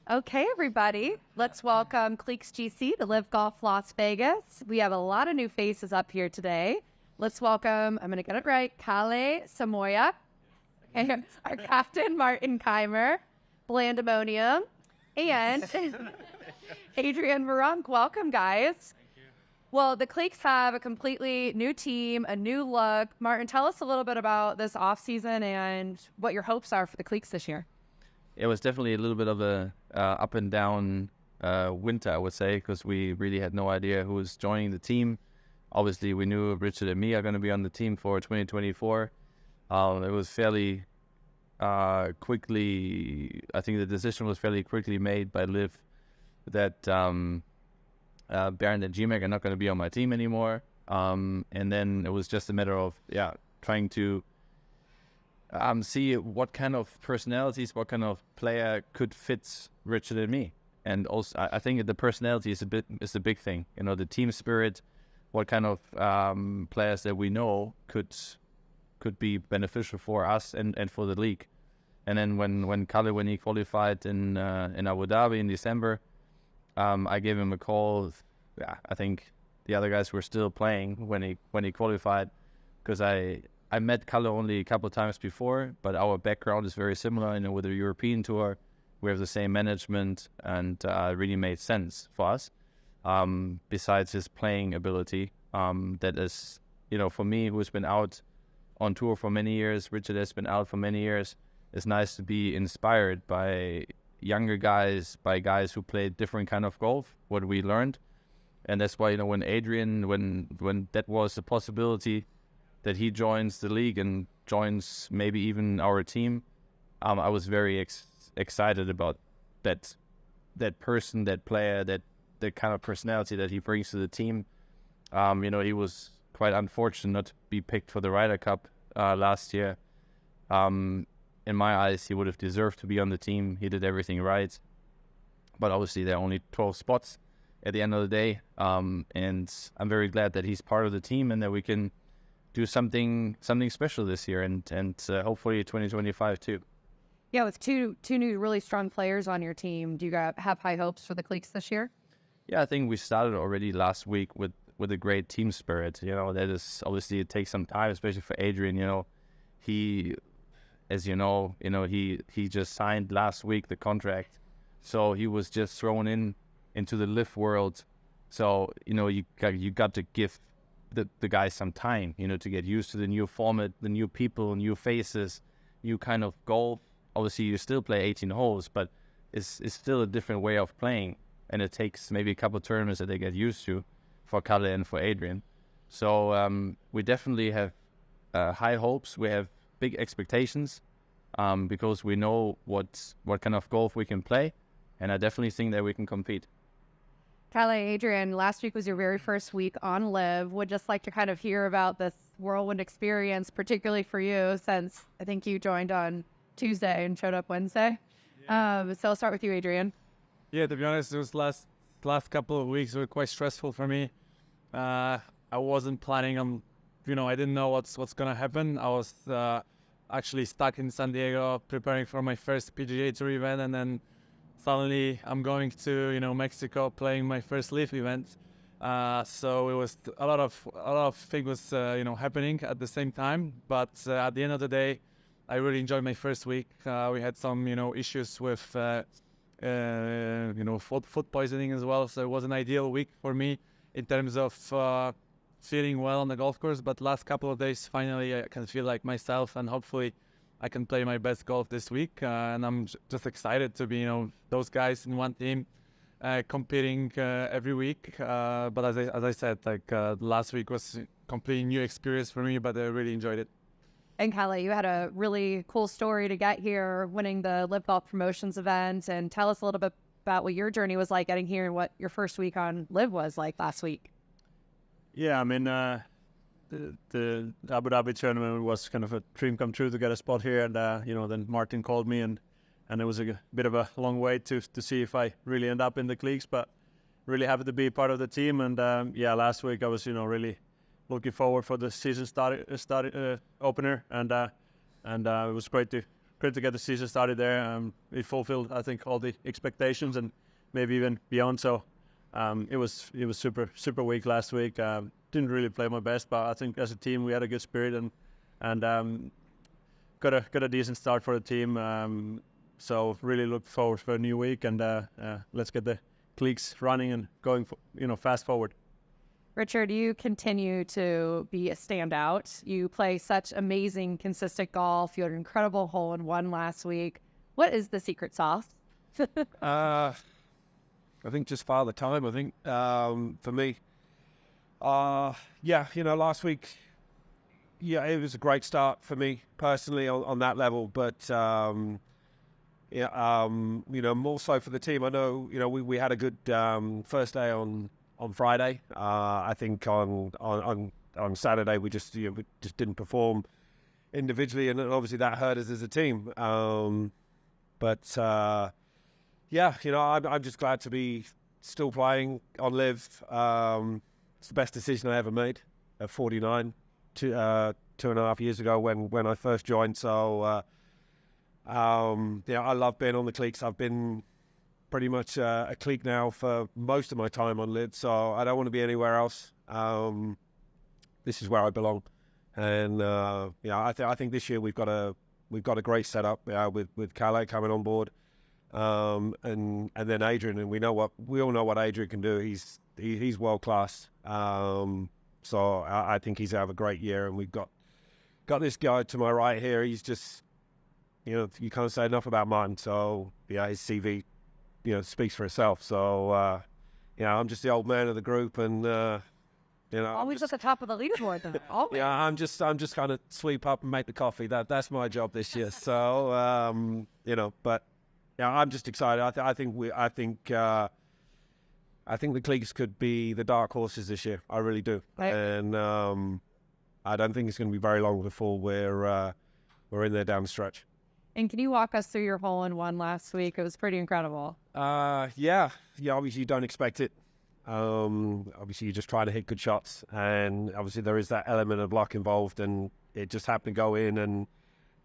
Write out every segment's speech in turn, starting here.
Okay, everybody, let's welcome Cleeks GC to LIV Golf Las Vegas. We have a lot of new faces up here today. Let's welcome, I'm going to get it right, Kale Samoya, and our captain, Martin Kaymer, Blandemonium, and Adrian Marunk. Welcome, guys. Thank you. Well, the Cleeks have a completely new team, a new look. Martin, tell us a little bit about this offseason and what your hopes are for the Cleeks this year. It was definitely a little bit of a up and down winter, I would say, because we really had no idea who was joining the team. Obviously, we knew Richard and me are going to be on the team for 2024. It was fairly quickly, I think the decision was fairly quickly made by LIV that Bernd and GMAC are not going to be on my team anymore. And then it was just a matter of, trying to see what kind of personalities, what kind of player could fit Richard and me. And also, I think the personality is a big thing. You know, the team spirit, what kind of players that we know could be beneficial for us and for the league. And then when Kalle, he qualified in Abu Dhabi in December, I gave him a call. Yeah, I think the other guys were still playing when he qualified, because I met Kalle only a couple of times before, but our background is very similar. You know, with the European tour, we have the same management, and it really made sense for us. Besides his playing ability, that is, you know, for me, who's been out on tour for many years, Richard has been out for many years. It's nice to be inspired by younger guys, by guys who play different kind of golf, what we learned. And that's why, you know, when Adrian, when that was a possibility that he joins the league and joins maybe even our team, I was very excited about that person, that player, that kind of personality that he brings to the team. You know, he was quite unfortunate not to be picked for the Ryder Cup last year. In my eyes, he would have deserved to be on the team. He did everything right. But obviously, there are only 12 spots at the end of the day. And I'm very glad that he's part of the team and that we can do something special this year and hopefully 2025 too. Yeah, with two new really strong players on your team, do you have high hopes for the Cleeks this year? Yeah, I think we started already last week with a great team spirit. You know, that is obviously, it takes some time, especially for Adrian. You know, he, as you know, he just signed last week the contract, so he was just thrown into the LIV world. So, you know, you got to give the guys some time, you know, to get used to the new format, the new people, new faces, new kind of golf. Obviously, you still play 18 holes, but it's still a different way of playing, and it takes maybe a couple of tournaments that they get used to for Kalle and for Adrian. So we definitely have high hopes. We have big expectations because we know what kind of golf we can play, and I definitely think that we can compete. Kalle, Adrian, last week was your very first week on LIV. Would just like to kind of hear about this whirlwind experience, particularly for you, since I think you joined on Tuesday and showed up Wednesday. Yeah. So I'll start with you, Adrian. Yeah, to be honest, those last couple of weeks were quite stressful for me. I wasn't planning on, you know, I didn't know what's gonna happen. I was actually stuck in San Diego preparing for my first PGA Tour event, and then suddenly I'm going to, you know, Mexico playing my first LIV event. So it was a lot of things, you know, happening at the same time. But at the end of the day, I really enjoyed my first week. We had some, you know, issues with, you know, food poisoning as well. So it was an ideal week for me in terms of feeling well on the golf course. But last couple of days, finally, I can feel like myself, and hopefully I can play my best golf this week. And I'm just excited to be, you know, those guys in one team competing every week. But as I said, like last week was a completely new experience for me, but I really enjoyed it. And Kalle, you had a really cool story to get here, winning the LIV Golf Promotions event. And tell us a little bit about what your journey was like getting here and what your first week on LIV was like last week. Yeah, I mean, the Abu Dhabi tournament was kind of a dream come true to get a spot here. And, you know, then Martin called me, and it was a bit of a long wait to see if I really end up in the Cleeks. But really happy to be part of the team. And, yeah, last week I was, you know, really looking forward for the season opener, and it was great to great to get the season started there. We fulfilled, I think, all the expectations and maybe even beyond. So it was super weak last week. Didn't really play my best, but I think as a team we had a good spirit and got a decent start for the team. So really look forward for a new week, and let's get the Cleeks running and going fast forward. Richard, you continue to be a standout. You play such amazing, consistent golf. You had an incredible hole-in-one last week. What is the secret sauce? I think just Father Time, I think, for me. Last week, it was a great start for me personally on that level, but, more so for the team. I know, we had a good first day on Friday. I think on Saturday we just didn't perform individually, and obviously that hurt us as a team. I'm just glad to be still playing on LIV. It's the best decision I ever made at 49, 2.5 years ago when I first joined. So I love being on the Cleeks. I've been pretty much a Cleek now for most of my time on LIV, so I don't want to be anywhere else. This is where I belong, and I think this year we've got a great setup with Kalle coming on board, and then Adrian, and we all know what Adrian can do. He's world class. So I think he's have a great year, and we've got this guy to my right here. He's just, you can't say enough about Martin. So his CV, speaks for itself. So I'm just the old man of the group, and Always at the top of the leaderboard, though. Always. Yeah, I'm just kind of sweep up and make the coffee. That's my job this year. So I'm just excited. I think the Cleeks could be the dark horses this year. I really do. Right. And I don't think it's going to be very long before we're in there down the stretch. And can you walk us through your hole-in-one last week? It was pretty incredible. Yeah. Obviously, you don't expect it. Obviously, you're just trying to hit good shots, and obviously there is that element of luck involved, and it just happened to go in, and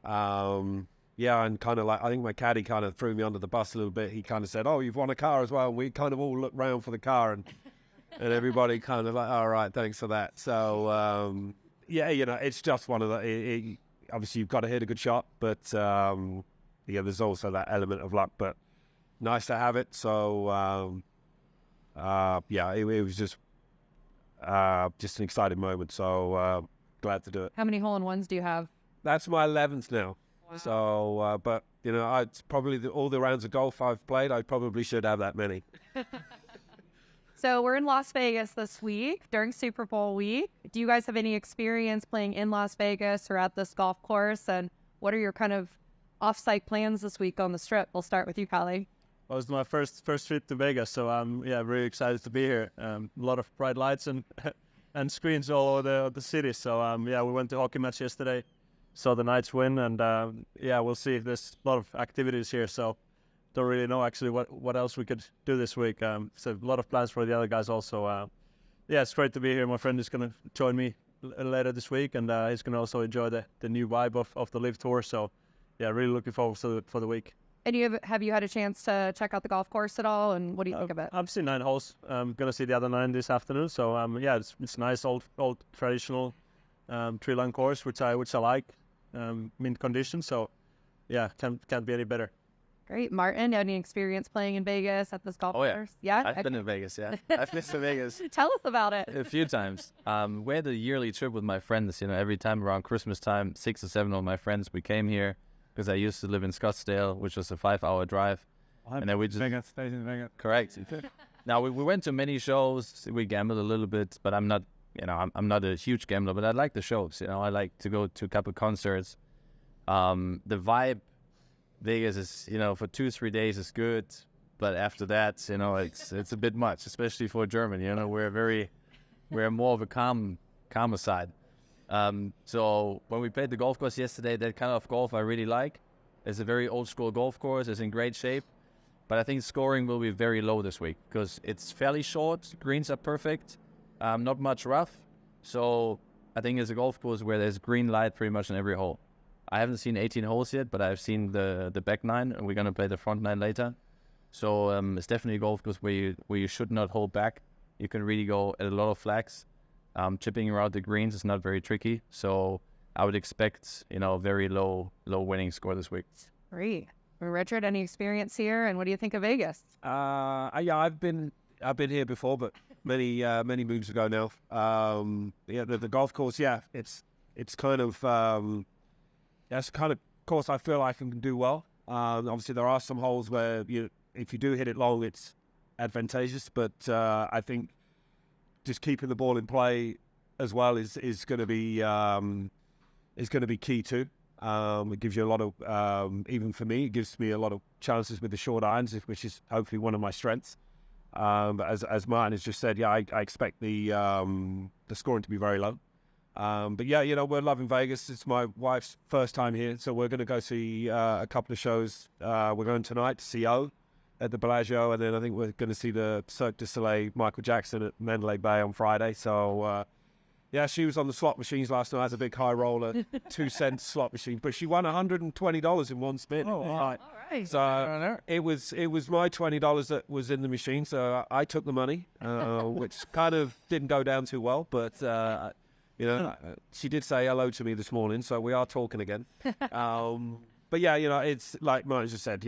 and kind of like I think my caddy kind of threw me under the bus a little bit. He kind of said, "Oh, you've won a car as well." And we kind of all looked round for the car, and everybody kind of like, "All right, thanks for that." So it's just one of the. Obviously, you've got to hit a good shot, but there's also that element of luck. But nice to have it. So it was just an exciting moment. So glad to do it. How many hole-in-ones do you have? That's my 11th now. Wow. So, but it's probably all the rounds of golf I've played. I probably should have that many. So we're in Las Vegas this week during Super Bowl week. Do you guys have any experience playing in Las Vegas or at this golf course? And what are your kind of off-site plans this week on the Strip? We'll start with you, Kalle. Well, it's my first trip to Vegas, so I'm really excited to be here. A lot of bright lights and and screens all over the city. So we went to a hockey match yesterday, saw the Knights win, and we'll see. There's a lot of activities here, so don't really know actually what else we could do this week. So a lot of plans for the other guys also. It's great to be here. My friend is going to join me later this week, and he's going to also enjoy the new vibe of the LIV Tour. So really looking forward to for the week. And have you had a chance to check out the golf course at all? And what do you think of it? I've seen 9 holes. I'm going to see the other 9 this afternoon. So it's nice old traditional tree-line course, which I like. Mint condition. So can't be any better. Great. Martin, any experience playing in Vegas at this golf course? Yeah? I've been in Vegas, yeah. I've been to Vegas Tell us about it. a few times. We had a yearly trip with my friends, every time around Christmas time, 6 or 7 of my friends, we came here because I used to live in Scottsdale, which was a 5-hour drive. And then we just... Vegas, stays in Vegas. Correct. Now, we went to many shows. We gambled a little bit, but I'm not, I'm not a huge gambler, but I like the shows. I like to go to a couple concerts. The vibe, Vegas is, for 2-3 days is good, but after that, it's a bit much, especially for German. We're more of a calmer side. So when we played the golf course yesterday, that kind of golf I really like. It's a very old school golf course. It's in great shape, but I think scoring will be very low this week because it's fairly short. Greens are perfect, not much rough. So I think it's a golf course where there's green light pretty much on every hole. I haven't seen 18 holes yet, but I've seen the back 9, and we're gonna play the front 9 later. So it's definitely a golf course where you should not hold back. You can really go at a lot of flags. Chipping around the greens is not very tricky. So I would expect, a very low winning score this week. Great. Well, Richard, any experience here, and what do you think of Vegas? Yeah, I've been here before, but many moons ago now. The golf course, it's kind of that's the kind of course I feel I can do well. Obviously, there are some holes where if you do hit it long, it's advantageous. But I think just keeping the ball in play as well is going to be key too. It gives you a lot of, even for me, it gives me a lot of chances with the short irons, which is hopefully one of my strengths. But as Martin has just said, I expect the scoring to be very low. But we're loving Vegas. It's my wife's first time here, so we're going to go see a couple of shows. We're going tonight to see O at the Bellagio, and then I think we're going to see the Cirque du Soleil Michael Jackson at Mandalay Bay on Friday. So she was on the slot machines last night as a big high roller, 2-cent slot machine, but she won $120 in one spin. Oh, wow. All right. So it was my $20 that was in the machine, so I took the money, which kind of didn't go down too well, but she did say hello to me this morning, so we are talking again. But it's like Martin just said,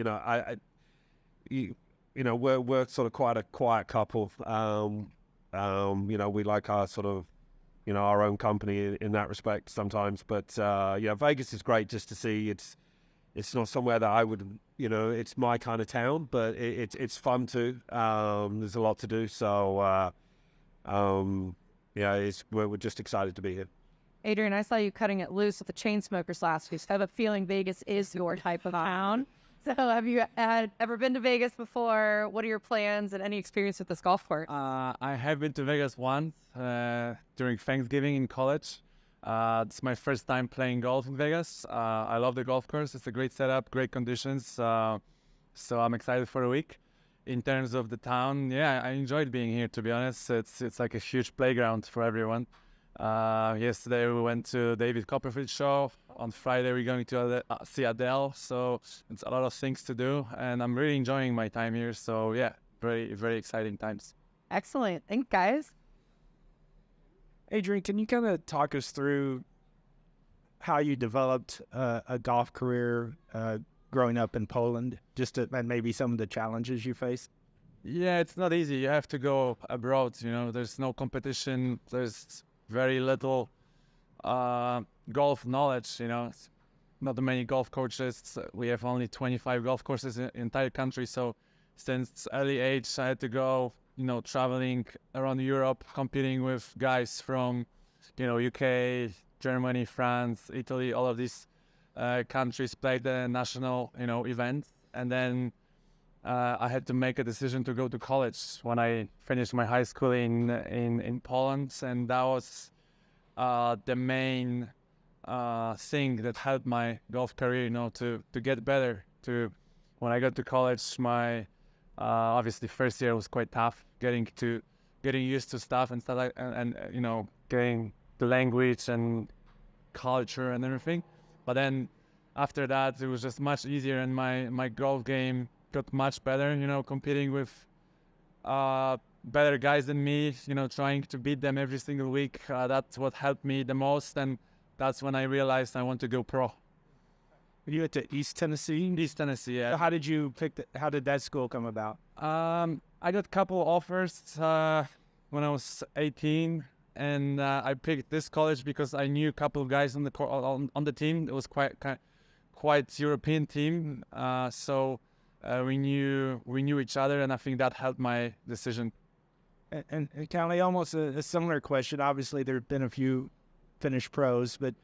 we're sort of quite a quiet couple. We like our sort of, our own company in that respect sometimes. But Vegas is great just to see. It's not somewhere that I would, it's my kind of town, but it's fun too. There's a lot to do, so we're just excited to be here. Adrian, I saw you cutting it loose with the chain smokers last week. So I have a feeling Vegas is your type of town. So have you ever been to Vegas before? What are your plans and any experience with this golf course? I have been to Vegas once during Thanksgiving in college. It's my first time playing golf in Vegas. I love the golf course. It's a great setup, great conditions. So I'm excited for a week. In terms of the town, I enjoyed being here, to be honest. It's like a huge playground for everyone. Yesterday we went to David Copperfield show. On Friday we're going to see Adele. So it's a lot of things to do, and I'm really enjoying my time here. So very, very exciting times. Excellent. Thanks, guys. Adrian, can you kind of talk us through how you developed a golf career growing up in Poland, and maybe some of the challenges you faced? Yeah, it's not easy. You have to go abroad. There's no competition. There's very little golf knowledge. Not many golf coaches. We have only 25 golf courses in the entire country. So since early age, I had to go, traveling around Europe, competing with guys from, UK, Germany, France, Italy, all of these countries, played the national, events. And then I had to make a decision to go to college when I finished my high school in Poland, and that was the main thing that helped my golf career, to get better. When I got to college, my obviously first year was quite tough, getting used to stuff and stuff and getting the language and culture and everything. But then after that, it was just much easier, and my golf game got much better, competing with better guys than me, trying to beat them every single week. That's what helped me the most, and that's when I realized I want to go pro. You went to East Tennessee? East Tennessee, yeah. So how did you how did that school come about? I got a couple offers when I was 18, and I picked this college because I knew a couple of guys on the team. It was quite European team, so we knew each other, and I think that helped my decision. And Callie, almost a similar question. Obviously, there have been a few Finnish pros, but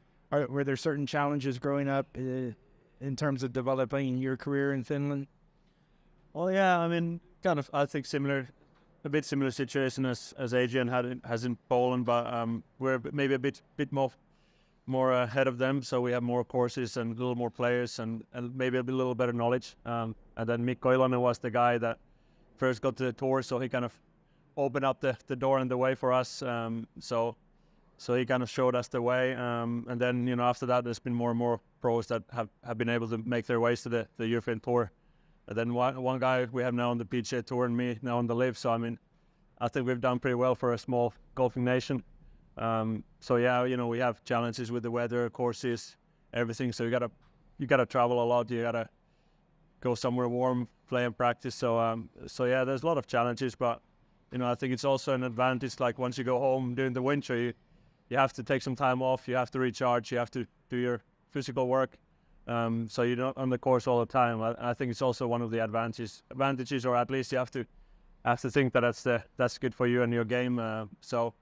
were there certain challenges growing up in terms of developing your career in Finland? Well, yeah, I mean, kind of, I think a bit similar situation as Adrian has in Poland, but we're maybe a bit more ahead of them, so we have more courses and a little more players and maybe a little better knowledge. And then Mikko Ilonen was the guy that first got to the tour, so he kind of opened up the door and the way for us. So he kind of showed us the way, and then after that there's been more and more pros that have been able to make their ways to the European Tour. And then one guy we have now on the PGA Tour and me now on the LIV. So I mean, I think we've done pretty well for a small golfing nation. So yeah, we have challenges with the weather, courses, everything. So you gotta travel a lot. You gotta go somewhere warm, play and practice. So yeah, there's a lot of challenges, but I think it's also an advantage. Like once you go home during the winter, you have to take some time off. You have to recharge. You have to do your physical work. So you're not on the course all the time. I think it's also one of the advantages, or at least you have to think that that's good for you and your game. So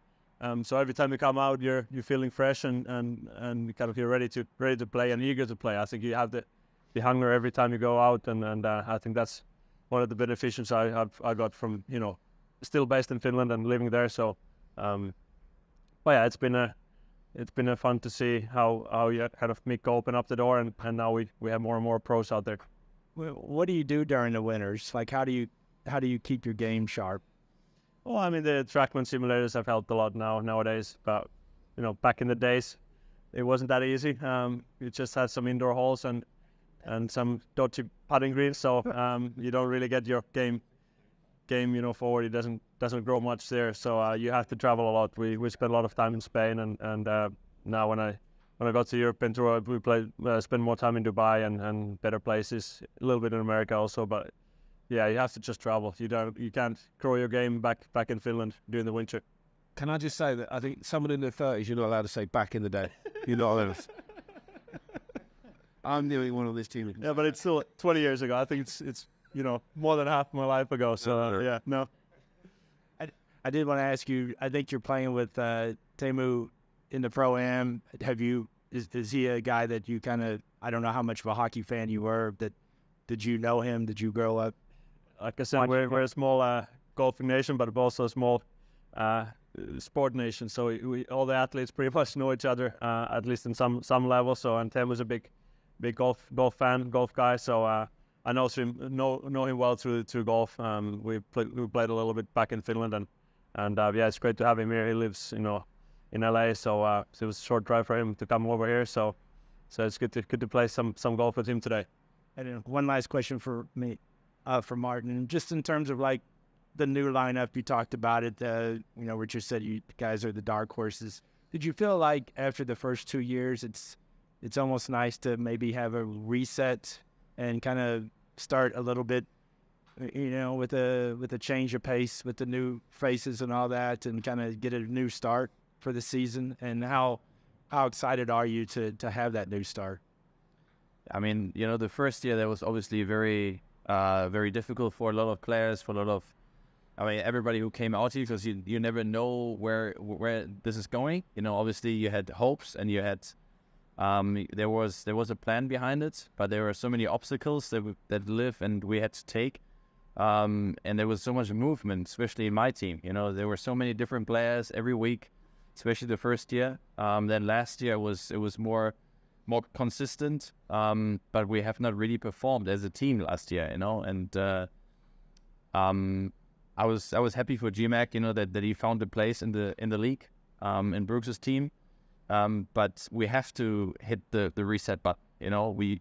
every time you come out, you're feeling fresh and kind of you're ready to play and eager to play. I think you have the hunger every time you go out, and I think that's one of the beneficiaries I got from still based in Finland and living there. So, but yeah, it's been fun to see how you kind of Mikko open up the door, and now we have more and more pros out there. What do you do during the winters? Like, how do you keep your game sharp? Well, I mean, the TrackMan simulators have helped a lot nowadays, but back in the days, it wasn't that easy. You just had some indoor holes and some dodgy putting greens, so you don't really get your game forward. It doesn't grow much there, so you have to travel a lot. We spend a lot of time in Spain, and now when I got to European Tour, we spend more time in Dubai and better places, a little bit in America also, but yeah, you have to just travel. You can't grow your game back in Finland during the winter. Can I just say that I think someone in their 30s, you're not allowed to say back in the day. You're not allowed to. I'm the only one on this team. Yeah, but it's still 20 years ago. I think it's more than half my life ago. So yeah, no. I did want to ask you. I think you're playing with Teemu in the Pro-Am. Is he a guy that you kind of? I don't know how much of a hockey fan you were. Did you know him? Did you grow up? Like I said, we're a small golfing nation, but also a small sport nation. So we all the athletes pretty much know each other, at least in some level. So and Teemu's a big golf fan, golf guy. So I know him well through golf. We played a little bit back in Finland, and yeah, it's great to have him here. He lives in LA, so it was a short drive for him to come over here. So it's good to play some golf with him today. And then one last question for me, for Martin, just in terms of like the new lineup, you talked about it. Richard said you guys are the dark horses. Did you feel like after the first 2 years, it's almost nice to maybe have a reset and kind of start a little bit, with a change of pace with the new faces and all that, and kind of get a new start for the season? And how excited are you to have that new start? I mean, the first year that was obviously very, very difficult for a lot of players, everybody who came out here, because you never know where this is going. Obviously you had hopes and you had, there was a plan behind it, but there were so many obstacles that LIV and we had to take. And there was so much movement, especially in my team. There were so many different players every week, especially the first year. Then last year it was more consistent, but we have not really performed as a team last year, and I was happy for GMAC, that he found a place in the league, in Brooks's team, but we have to hit the reset button. We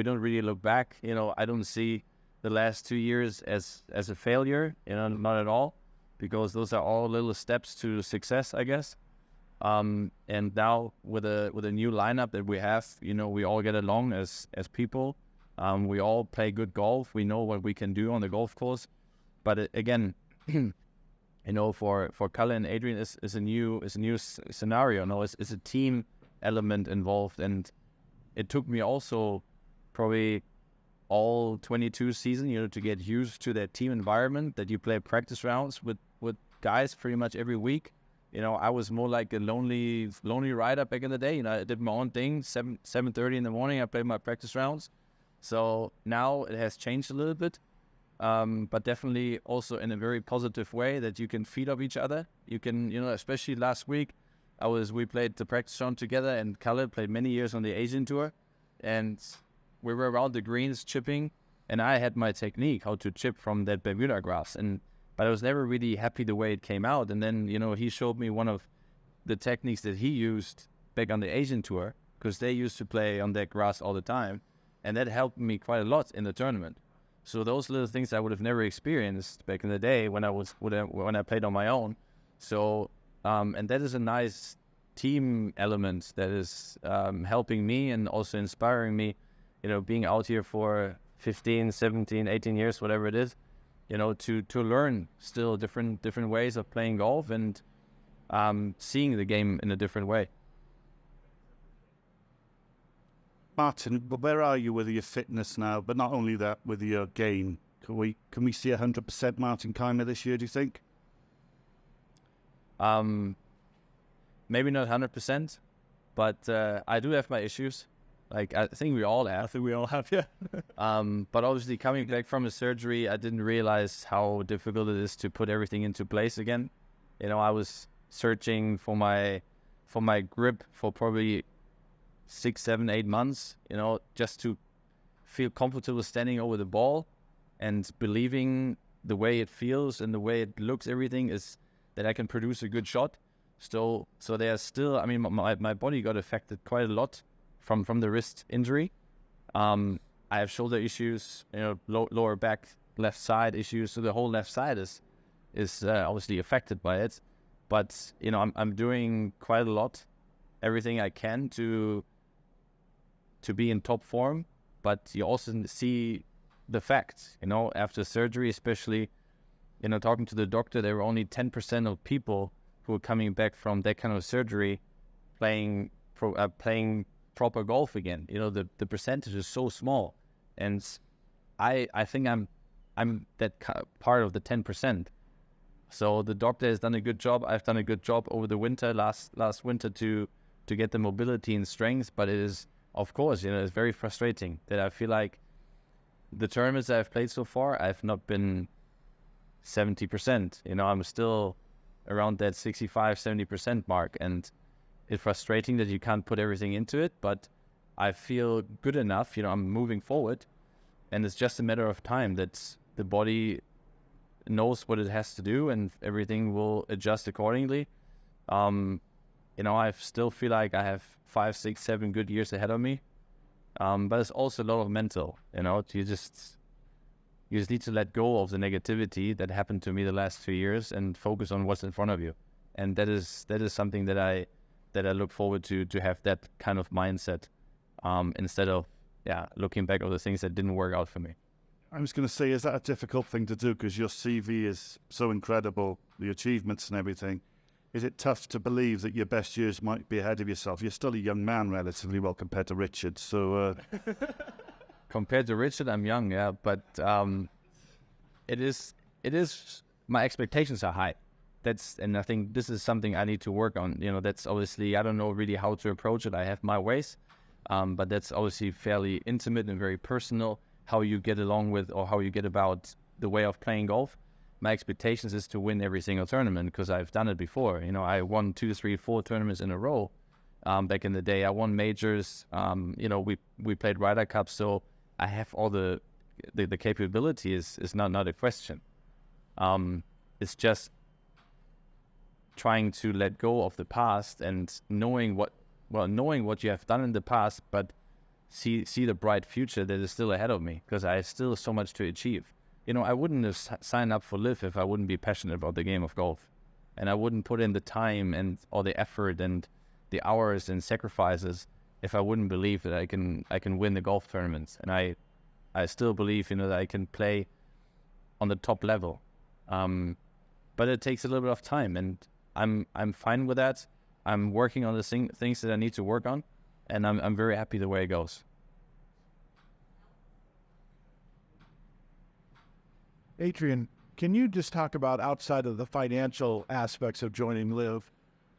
don't really look back. I don't see the last 2 years as a failure, not at all, because those are all little steps to success, I guess. And now with a new lineup that we have, we all get along as people. We all play good golf. We know what we can do on the golf course. But again, for Kalle and Adrian, is a new scenario. It's a team element involved, and it took me also probably all 22 season, to get used to that team environment, that you play practice rounds with guys pretty much every week. I was more like a lonely rider back in the day. I did my own thing. 7:30 in the morning, I played my practice rounds. So now it has changed a little bit, but definitely also in a very positive way, that you can feed off each other. You can, especially last week, we played the practice round together, and Kalle played many years on the Asian Tour, and we were around the greens chipping, and I had my technique how to chip from that Bermuda grass, but I was never really happy the way it came out. And then, he showed me one of the techniques that he used back on the Asian Tour, because they used to play on that grass all the time, and that helped me quite a lot in the tournament. So those little things I would have never experienced back in the day when I played on my own. So and that is a nice team element that is helping me and also inspiring me, being out here for 15, 17, 18 years, whatever it is, to learn still different ways of playing golf and seeing the game in a different way. Martin, where are you with your fitness now? But not only that, with your game. Can we see 100% Martin Kaymer this year, do you think? Maybe not 100%, but I do have my issues. Like, I think we all have. I think we all have, yeah. But obviously coming back from a surgery, I didn't realize how difficult it is to put everything into place again. I was searching for my grip for probably 6, 7, 8 months, just to feel comfortable standing over the ball and believing the way it feels and the way it looks, everything is that I can produce a good shot. So there's still, my body got affected quite a lot from the wrist injury. I have shoulder issues, lower back, left side issues. So the whole left side is obviously affected by it. But, I'm doing quite a lot, everything I can to be in top form. But you also see the facts, after surgery, especially, talking to the doctor, there were only 10% of people who were coming back from that kind of surgery playing proper golf again. The percentage is so small. And I think I'm that part of the 10%. So the doctor has done a good job. I've done a good job over the winter, last winter, to get the mobility and strength. But it is, of course, it's very frustrating that I feel like the tournaments I've played so far, I've not been 70%. I'm still around that 65, 70% mark. And it's frustrating that you can't put everything into it. But I feel good enough. I'm moving forward. And it's just a matter of time that the body knows what it has to do and everything will adjust accordingly. I still feel like I have 5, 6, 7 good years ahead of me. But it's also a lot of mental, you just need to let go of the negativity that happened to me the last 2 years and focus on what's in front of you. And that is something that I look forward to have that kind of mindset, instead of looking back on the things that didn't work out for me. I was going to say, is that a difficult thing to do? Because your CV is so incredible, the achievements and everything. Is it tough to believe that your best years might be ahead of yourself? You're still a young man, relatively, well, compared to Richard. So, compared to Richard, I'm young, yeah. But it is. My expectations are high. And I think this is something I need to work on. That's obviously, I don't know really how to approach it. I have my ways, but that's obviously fairly intimate and very personal. How you get along with or how you get about the way of playing golf. My expectations is to win every single tournament because I've done it before. I won 2, 3, 4 tournaments in a row back in the day. I won majors. We played Ryder Cup, so I have all the capability is not a question. It's just trying to let go of the past and knowing what you have done in the past, but see the bright future that is still ahead of me because I have still so much to achieve. I wouldn't have signed up for LIV if I wouldn't be passionate about the game of golf, and I wouldn't put in the time and all the effort and the hours and sacrifices if I wouldn't believe that I can win the golf tournaments. And I still believe that I can play on the top level, but it takes a little bit of time, and I'm fine with that. I'm working on the things that I need to work on. And I'm very happy the way it goes. Adrian, can you just talk about, outside of the financial aspects of joining LIV,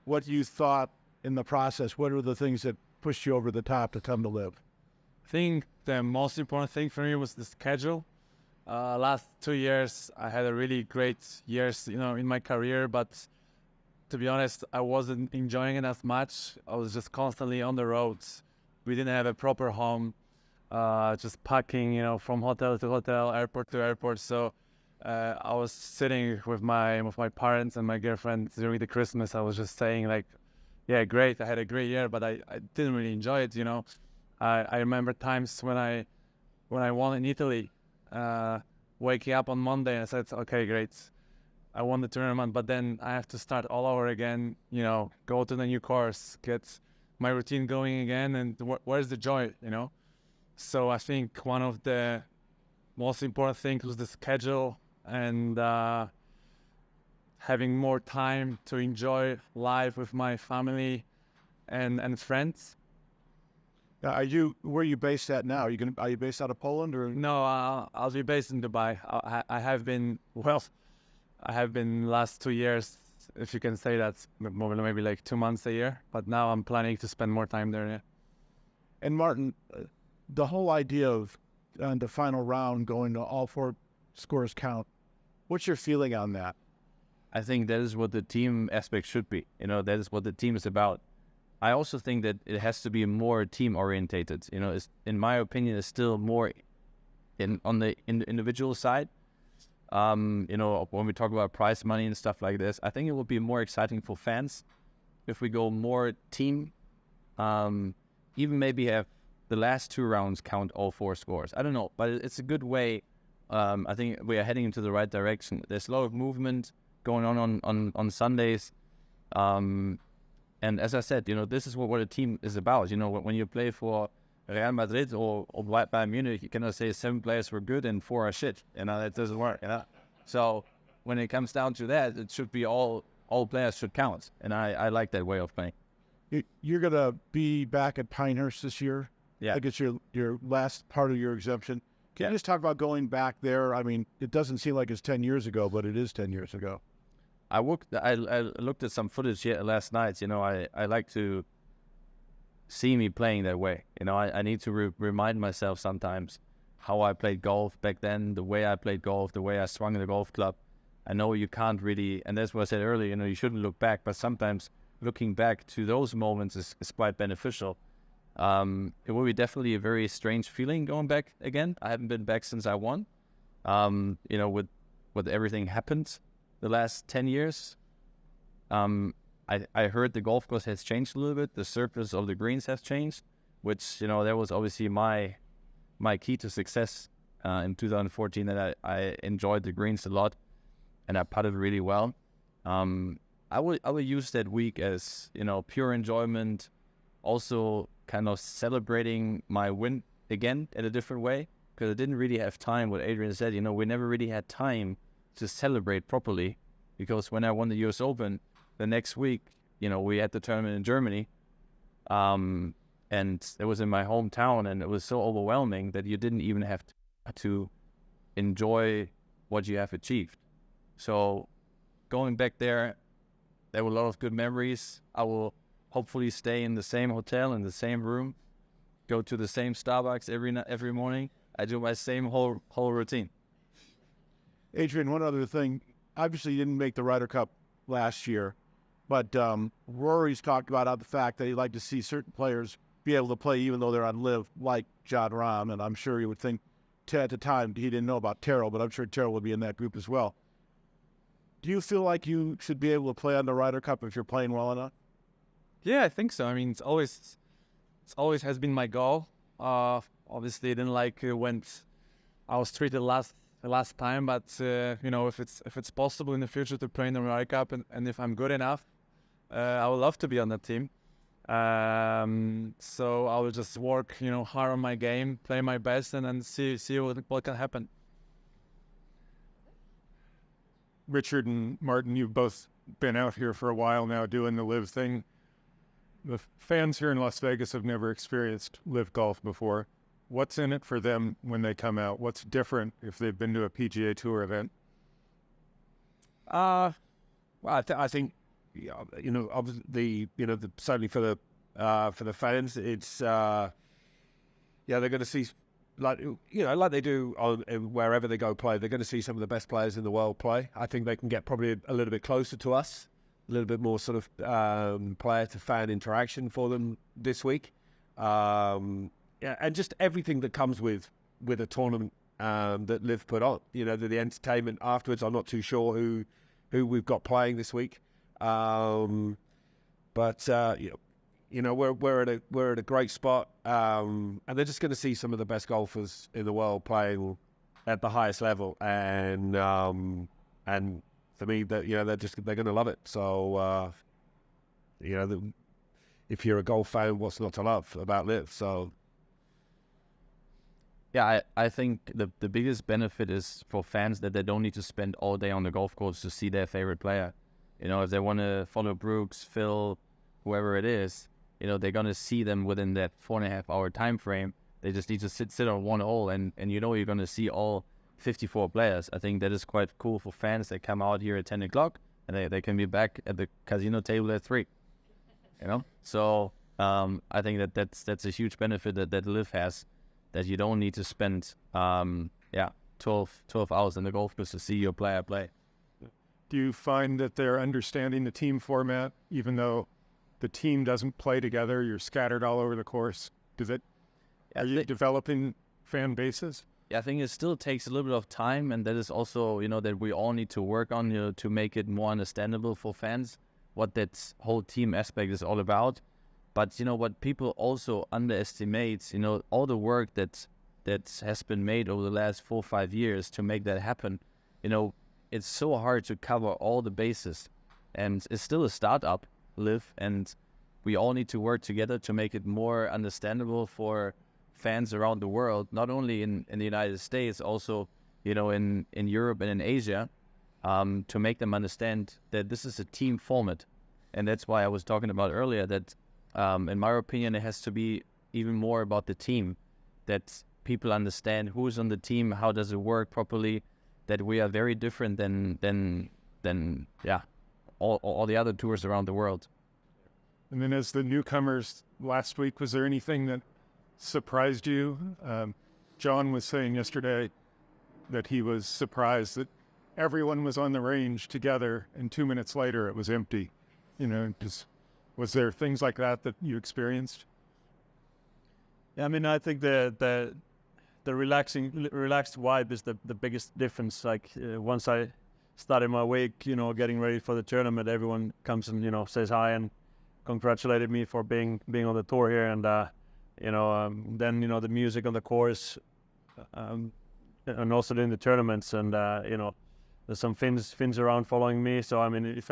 what you thought in the process? What are the things that pushed you over the top to come to LIV? I think the most important thing for me was the schedule. Last 2 years, I had a really great years, in my career, but to be honest, I wasn't enjoying it as much. I was just constantly on the roads. We didn't have a proper home, just packing, from hotel to hotel, airport to airport. So I was sitting with my parents and my girlfriend during the Christmas. I was just staying like Yeah, great. I had a great year, but I didn't really enjoy it. You know, I remember times when I won in Italy, waking up on Monday and I said, okay, great, I won the tournament, but then I have to start all over again. You know, go to the new course, get my routine going again, and where's the joy? You know, so I think one of the most important things was the schedule and having more time to enjoy life with my family and friends. Where are you based at now? Are you based out of Poland or? No, I'll be based in Dubai. I have been last 2 years, if you can say that, maybe like 2 months a year. But now I'm planning to spend more time there. Yeah. And Martin, the whole idea of the final round going to all 4 scores count. What's your feeling on that? I think that is what the team aspect should be. You know, that is what the team is about. I also think that it has to be more team orientated. You know, in my opinion, it's still more on the individual side. You know, when we talk about prize money and stuff like this, I think it would be more exciting for fans if we go more team. Even maybe have the last 2 rounds count all 4 scores. I don't know, but it's a good way. I think we are heading into the right direction. There's a lot of movement going on Sundays. And as I said, you know, this is what a team is about. You know, when you play for Real Madrid or Bayern Munich, you cannot say 7 players were good and 4 are shit. You know, that doesn't work. You know? So when it comes down to that, it should be all players should count. And I like that way of playing. You're going to be back at Pinehurst this year. Yeah. I guess your last part of your exemption. Can you just talk about going back there? I mean, it doesn't seem like it's 10 years ago, but it is 10 years ago. I looked at some footage here last night. You know, I like to see me playing that way. You know, I need to remind myself sometimes how I played golf back then, the way I played golf, the way I swung the golf club. I know you can't really, and that's what I said earlier, you know, you shouldn't look back, but sometimes looking back to those moments is quite beneficial. It will be definitely a very strange feeling going back again. I haven't been back since I won. You know, with everything happened the last 10 years. I heard the golf course has changed a little bit. The surface of the greens has changed, which, you know, that was obviously my key to success in 2014, that I enjoyed the greens a lot and I putted really well. I would use that week as, you know, pure enjoyment, also kind of celebrating my win again in a different way, because I didn't really have time. What Adrian said, you know, we never really had time to celebrate properly, because when I won the US Open, the next week, you know, we had the tournament in Germany, and it was in my hometown, and it was so overwhelming that you didn't even have to enjoy what you have achieved. So going back there were a lot of good memories. I will hopefully stay in the same hotel, in the same room, go to the same Starbucks every morning. I do my same whole routine. Adrian, one other thing. Obviously, you didn't make the Ryder Cup last year, but Rory's talked about the fact that he'd like to see certain players be able to play even though they're on LIV, like John Rahm, and I'm sure you would think at the time he didn't know about Terrell, but I'm sure Terrell would be in that group as well. Do you feel like you should be able to play on the Ryder Cup if you're playing well enough? Yeah, I think so. I mean, it's always has been my goal. Obviously, I didn't like when I was treated the last time, but you know, if it's possible in the future to play in the Ryder Cup, and if I'm good enough, I would love to be on that team. So I will just work, you know, hard on my game, play my best, and then see what can happen. Richard and Martin, you've both been out here for a while now doing the LIV thing. The fans here in Las Vegas have never experienced LIV golf before. What's in it for them when they come out? What's different if they've been to a PGA Tour event? Well, I think, you know, obviously, you know, certainly for the fans, it's yeah, they're going to see, like, you know, like they do on wherever they go play. They're going to see some of the best players in the world play. I think they can get probably a little bit closer to us, a little bit more sort of player to fan interaction for them this week. Yeah, and just everything that comes with a tournament that LIV put on. You know, the entertainment afterwards. I'm not too sure who we've got playing this week, but But we're at a great spot, and they're just going to see some of the best golfers in the world playing at the highest level, and for me, that they're going to love it. So if you're a golf fan, what's not to love about LIV? So Yeah, I think the biggest benefit is for fans that they don't need to spend all day on the golf course to see their favorite player. If they want to follow Brooks, Phil, whoever it is, they're going to see them within that 4.5 hour time frame. They just need to sit on one hole, and you're going to see all 54 players. I think that is quite cool for fans that come out here at 10 o'clock, and they can be back at the casino table at 3. So I think that's a huge benefit that LIV has, that you don't need to spend 12 hours in the golf course to see your player play. Do you find that they're understanding the team format, even though the team doesn't play together? You're scattered all over the course. Are you developing fan bases? I think it still takes a little bit of time, and that is also, that we all need to work on, to make it more understandable for fans what that whole team aspect is all about. But, what people also underestimate, all the work that has been made over the last 4 or 5 years to make that happen. It's so hard to cover all the bases, and it's still a startup, LIV, and we all need to work together to make it more understandable for fans around the world, not only in the United States, also, in Europe and in Asia, to make them understand that this is a team format. And that's why I was talking about earlier that, in my opinion, it has to be even more about the team, that people understand who's on the team, how does it work properly, that we are very different than all the other tours around the world. And then as the newcomers last week, was there anything that surprised you? John was saying yesterday that he was surprised that everyone was on the range together, and 2 minutes later it was empty. Was there things like that you experienced? Yeah, I mean, I think the relaxed vibe is the biggest difference. Like once I started my week, getting ready for the tournament, everyone comes and says hi and congratulated me for being on the tour here, and then the music on the course, and also during the tournaments, and there's some Finns around following me. So I mean, it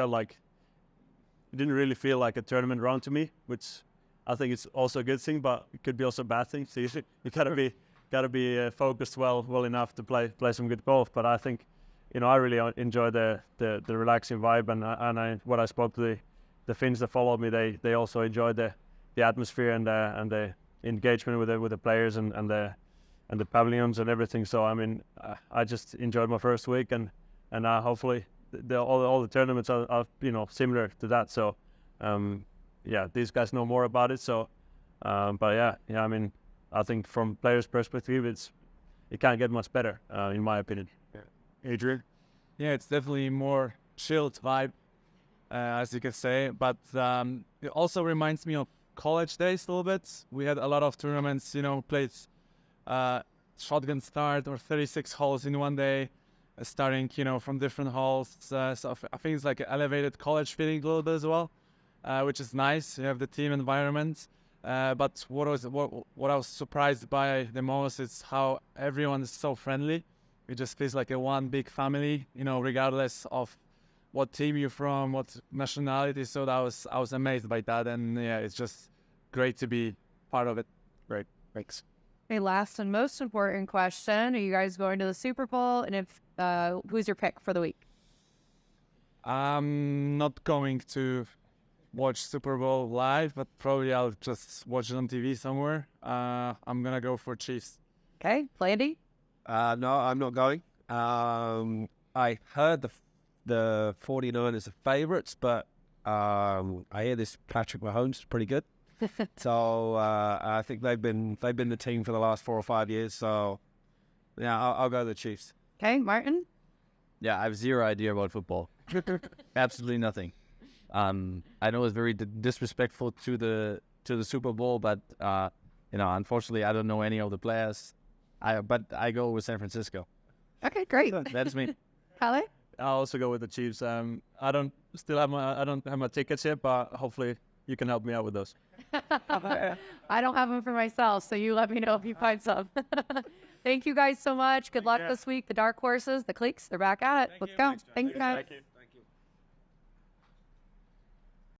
didn't really feel like a tournament round to me, which I think is also a good thing, but it could be also a bad thing. So you gotta be focused well enough to play some good golf. But I think I really enjoy the relaxing vibe, and what I spoke to the Finns that followed me, they also enjoyed the atmosphere and the engagement with the players and the pavilions and everything. So I mean, I just enjoyed my first week, and hopefully all the tournaments are similar to that. So these guys know more about it. So but I mean, I think from players' perspective, it can't get much better in my opinion. Adrian? Yeah, it's definitely more chilled vibe, as you can say. But it also reminds me of college days a little bit. We had a lot of tournaments, played shotgun start or 36 holes in one day, starting, from different holes. So I think it's like an elevated college feeling a little bit as well, which is nice. You have the team environment. But what I was surprised by the most is how everyone is so friendly. It just feels like a one big family, regardless of what team you're from, what nationality. So I was amazed by that, and yeah, it's just great to be part of it. Great, thanks. Okay, last and most important question: are you guys going to the Super Bowl? And if who's your pick for the week? I'm not going to watch Super Bowl live, but probably I'll just watch it on TV somewhere. I'm gonna go for Chiefs. Okay, Plandy? No, I'm not going. I heard the 49ers are favourites, but I hear this Patrick Mahomes is pretty good. So I think they've been the team for the last 4 or 5 years. So yeah, I'll go the Chiefs. Okay, Martin? Yeah, I have zero idea about football. Absolutely nothing. I know it's very disrespectful to the Super Bowl, but unfortunately, I don't know any of the players. But I go with San Francisco. Okay, great. That's me. Kalle? I'll also go with the Chiefs. I don't have my tickets yet, but hopefully you can help me out with those. I don't have them for myself, so you let me know if you find some. Thank you guys so much. Good luck this week. The dark horses, the Cleeks, they're back at it. Let's go. Thanks, guys.